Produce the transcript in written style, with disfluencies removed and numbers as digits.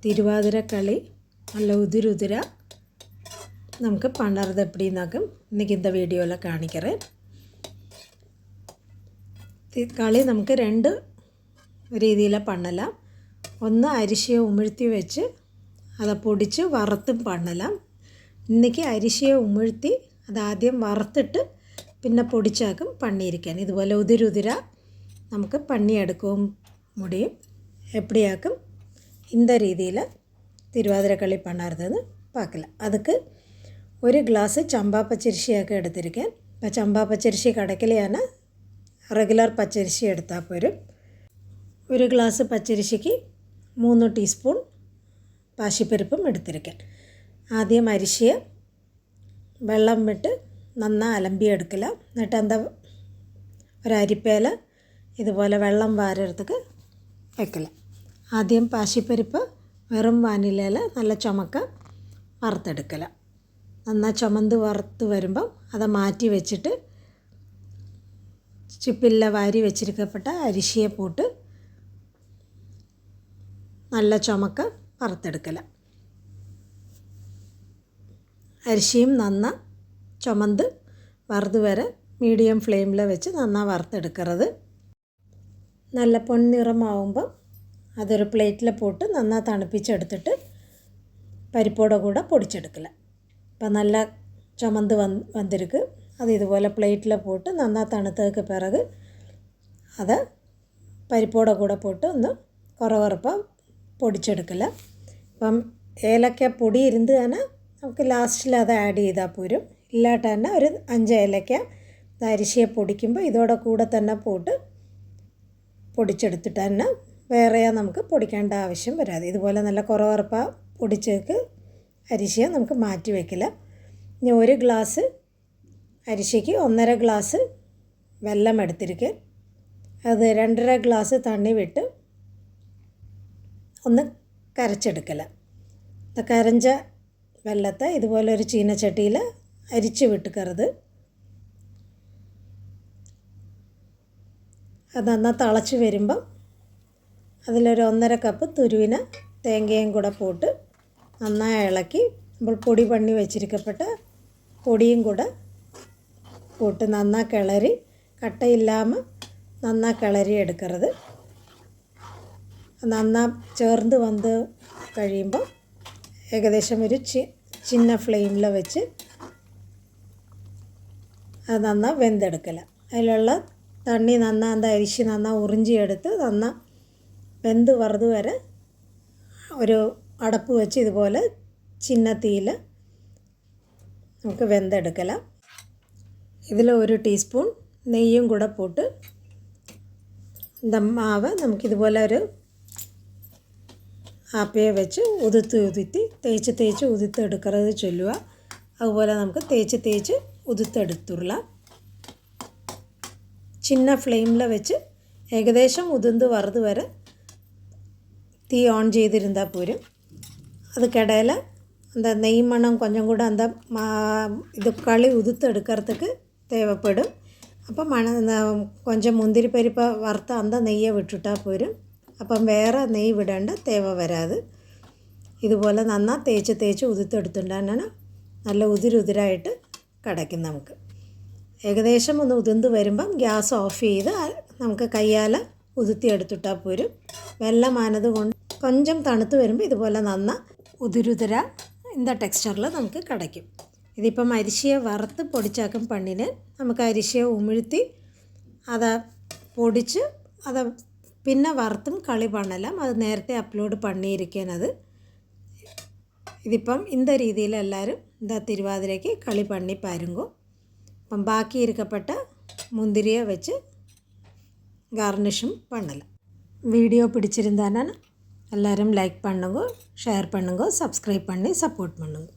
തിരുവാതിരക്കളി നല്ല ഉതിരുതിര നമുക്ക് പണർത് എപ്പിടിന്നാക്കും ഇன்றைக்கி இந்த വീഡിയോയിൽ കാണിக்கிறேன். കളി നമുക്ക് രണ്ട് രീതിയിൽ പണ്ണലാം. ഒന്ന് അരിശയെ ഉമിഴ്ത്തി വെച്ച് അത് പൊടിച്ച് വറുത്തും പണ്ണലാം. ഇன்றைக்கി അരിശയെ ഉമിഴ്ത്തി അത് ആദ്യം വറുത്തിട്ട് പിന്നെ പൊടിച്ചാക്കും പണിയിരിക്കാൻ. ഇതുപോലെ ഉതിരുതിര നമുക്ക് പണിയെടുക്കും മുടിയും എപ്പിടിയാക്കും இந்த രീതിയിൽ തിരുവാതിരക്കളി പണ്ണാറുതെന്ന് பார்க்கலாம். அதுக்கு ഒരു ഗ്ലാസ് ചമ്പാ പച്ചരിശിയൊക്കെ എടുത്തിരിക്കാൻ. അപ്പോൾ ചമ്പാ പച്ചരിശി കടക്കലെയാണ് റെഗുലർ പച്ചരിശി എടുത്താൽ പോരും. ഒരു ഗ്ലാസ് പച്ചരിശിക്ക് 3 ടീസ്പൂൺ പാശിപ്പരിപ്പും എടുത്തിരിക്കാൻ. ആദ്യം അരിശിയെ വെള്ളം വിട്ട് നന്നായി അലമ്പിയെടുക്കല. എന്നിട്ട് എന്താ ഒരു അരിപ്പയിൽ ഇതുപോലെ വെള്ളം വാരെടുത്തേക്ക് വെക്കല. ആദ്യം പാശിപ്പരിപ്പ് വെറും വാനിലയിൽ നല്ല ചുമക്ക വറുത്തെടുക്കല. നന്നായി ചുമന്ത് വറുത്ത് വരുമ്പം അത് മാറ്റി വെച്ചിട്ട് ചിപ്പില്ല വാരി വെച്ചിരിക്കപ്പെട്ട അരിശിയെ പോട്ട് നല്ല ചുമക്ക വറുത്തെടുക്കല. അരിശിയും നന്നായി ചുമന്ത് വറുത് വരെ മീഡിയം ഫ്ലെയിമിൽ വെച്ച് നന്നായി വറുത്തെടുക്കരുത്. നല്ല പൊൻനിറമാവുമ്പോൾ അതൊരു പ്ലേറ്റിൽ പോട്ട് നന്നായി തണുപ്പിച്ചെടുത്തിട്ട് പരിപ്പോടെ കൂടെ പൊടിച്ചെടുക്കല. അപ്പം നല്ല ചുമന്ത് വന്നിരിക്ക്. അത് ഇതുപോലെ പ്ലേറ്റിൽ പോട്ട് നന്നായി തണുത്തതിന് പിറക് അത് പരിപ്പോടെ കൂടെ പോട്ട് ഒന്ന് കുറവറുപ്പം പൊടിച്ചെടുക്കല. അപ്പം ഏലക്ക പൊടി ഇരുന്ന് തന്നെ നമുക്ക് ലാസ്റ്റിൽ അത് ആഡ് ചെയ്താൽ പോരും. ഇല്ലാട്ട് തന്നെ ഒരു 5 ഏലക്ക അരിശിയെ പൊടിക്കുമ്പോൾ ഇതോടെ കൂടെ തന്നെ പോട്ട് പൊടിച്ചെടുത്തിട്ട് തന്നെ വേറെ നമുക്ക് പൊടിക്കേണ്ട ആവശ്യം വരാതെ ഇതുപോലെ നല്ല കുറവറുപ്പ പൊടിച്ചേക്ക് അരിശിയെ നമുക്ക് മാറ്റി വയ്ക്കില്ല. ഇനി ഒരു ഗ്ലാസ് അരിശിക്ക് 1.5 ഗ്ലാസ് വെള്ളം എടുത്തിരിക്കുക. അത് 2.5 ഗ്ലാസ് തണ്ണി വിട്ട് ഒന്ന് കരച്ചെടുക്കല. കരഞ്ച വെള്ളത്തെ ഇതുപോലെ ഒരു ചീനച്ചട്ടിയിൽ അരിച്ച് വിട്ടുക്കരുത്. അത് നന്നായി തിളച്ച് വരുമ്പം അതിലൊരു 1.5 കപ്പ് തുരുവിന തേങ്ങയും കൂടെ പോട്ട് നന്നായി ഇളക്കി നമ്മൾ പൊടി പണി വെച്ചിരിക്കപ്പെട്ട പൊടിയും കൂടെ പോട്ട് നന്നായി കിളറി കട്ടയില്ലാமல் നന്നായി കിളറി എടുക്കരുത്. നന്നായി ചേർന്ന് വന്ന് കഴിയുമ്പോൾ ഏകദേശം ഒരു ചിന്ന ഫ്ലെയിമിൽ വെച്ച് അത് നന്നായി വെന്തെടുക്കല. അതിലുള്ള തണ്ണി നന്നായി അരിശി നന്നായി ഉറിഞ്ചിയെടുത്ത് നന്നായി വെന്ത് വറുത് വരെ ഒരു അടപ്പ് വെച്ച് ഇതുപോലെ ചിന്ന തീയിൽ നമുക്ക് വെന്തെടുക്കല. ഇതിൽ 1 ടീസ്പൂൺ നെയ്യും കൂടെ പോട്ട് മാവ് നമുക്കിതുപോലെ ഒരു ആപ്പയെ വെച്ച് ഉതുത്തി തേച്ച് ഉതുത്തെടുക്കരുത് ചൊല്ലുക. അതുപോലെ നമുക്ക് തേച്ച് ഉതുത്തെടുത്തുള്ള ചിന്ന ഫ്ലെയിമിൽ വെച്ച് ഏകദേശം ഉതിർന്ന് വറുത് വരെ തീ ഓൺ ചെയ്തിരുന്നാൽ പോരും. அதுக்கிடையில் அந்த நெய் மணம் கொஞ்சம் கூட அந்த இது களி உதுத்து எடுக்கிறதுக்கு தேவைப்படும். அப்போ கொஞ்சம் முந்திரி பருப்பை வறுத்த அந்த நெய்யை விட்டுட்டால் போരും. അപ്പം വേറെ നെയ്യ് വിടേണ്ട തേവ വരാതെ ഇതുപോലെ നന്നായി തേച്ച് ഉതുത്തെടുത്തിട്ടാണ് നല്ല ഉതിരുതിരായിട്ട് കിടക്കും. നമുക്ക് ഏകദേശം ഒന്ന് ഉതിർന്ന് വരുമ്പം ഗ്യാസ് ഓഫ് ചെയ്ത് നമുക്ക് കയ്യാൽ ഉതുത്തിയെടുത്തിട്ടാൽ പോരും. വെള്ളമാനത് കൊണ്ട് കൊഞ്ചം തണുത്ത് വരുമ്പോൾ ഇതുപോലെ നന്നായി ഉതിരുതിര இந்த ടെക്സ്ചറിൽ നമുക്ക് കിടക്കും. ഇതിപ്പം അരിശിയെ വറുത്ത് പൊടിച്ചാക്കും പണ്ണിന് നമുക്ക് അരിശിയെ ഉമിഴ്ത്തി അത് പൊടിച്ച് അത് പിന്നെ വറുത്തും കളി പണ്ണലാം. അത് നേരത്തെ അപ്ലോഡ് പണിയിരിക്കുന്നത്. ഇതിപ്പം இந்த രീതിയിൽ എല്ലാവരും இந்த തിരുവാതിരയ്ക്ക് കളി പണ്ണി പാരുങ്കോ. അപ്പം ബാക്കി ഇരിക്കപ്പെട്ട മുന്തിരിയെ വെച്ച് ഗാർണിഷും பண்ணலாம். வீடியோ பிடிச்சிருந்தானா எல்லாரும் லைக் பண்ணுங்க, ஷேர் பண்ணுங்க, சப்ஸ்கிரைப் பண்ணி சப்போர்ட் பண்ணுங்க.